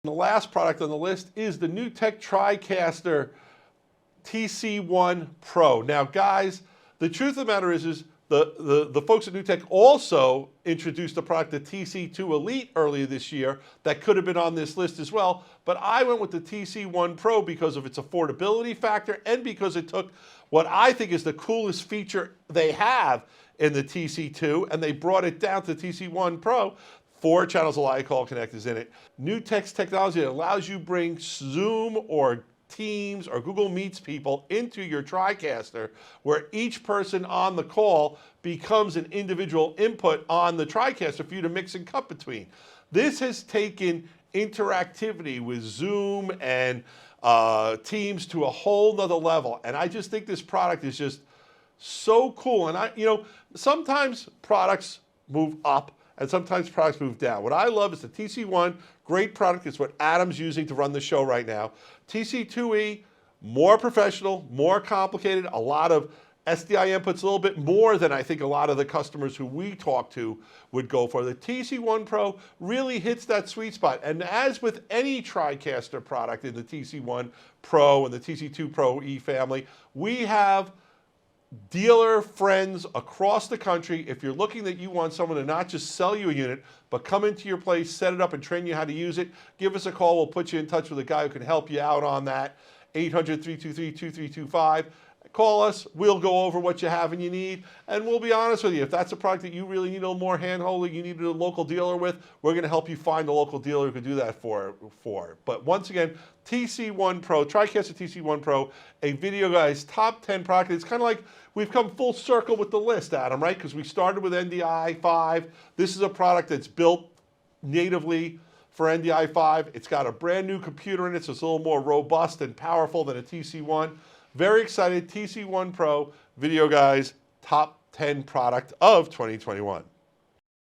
The last product on the list is the NewTek TriCaster TC1 Pro. Now, guys, the truth of the matter is the folks at NewTek also introduced a product, the TC2 Elite, earlier this year that could have been on this list as well. But I went with the TC1 Pro because of its affordability factor and because it took what I think is the coolest feature they have in the TC2, and they brought it down to the TC1 Pro. 4 channels of light call connectors in it. NewTek's technology that allows you bring Zoom or Teams or Google Meets people into your TriCaster, where each person on the call becomes an individual input on the TriCaster for you to mix and cut between. This has taken interactivity with Zoom and Teams to a whole nother level. And I just think this product is just so cool. And sometimes products move up and sometimes products move down. What I love is the TC1, great product. It's what Adam's using to run the show right now. TC2E, more professional, more complicated, a lot of SDI inputs, a little bit more than I think a lot of the customers who we talk to would go for. The TC1 Pro really hits that sweet spot. And as with any TriCaster product in the TC1 Pro and the TC2 Pro E family, we have dealer friends across the country. If you're looking that you want someone to not just sell you a unit, but come into your place, set it up, and train you how to use it, give us a call. We'll put you in touch with a guy who can help you out on that. 800-323-2325. Call us. We'll go over what you have and you need, and we'll be honest with you. If that's a product that you really need a little more hand-holding, you need a local dealer with, we're going to help you find a local dealer who can do that for. But once again, TC1 Pro, TriCaster TC1 Pro, a Videoguys top 10 product. It's kind of like we've come full circle with the list, Adam, right? Because we started with NDI 5. This is a product that's built natively for NDI 5. It's got a brand new computer in it, so it's a little more robust and powerful than a TC1. Very excited. TC1 Pro, Videoguys top 10 product of 2021.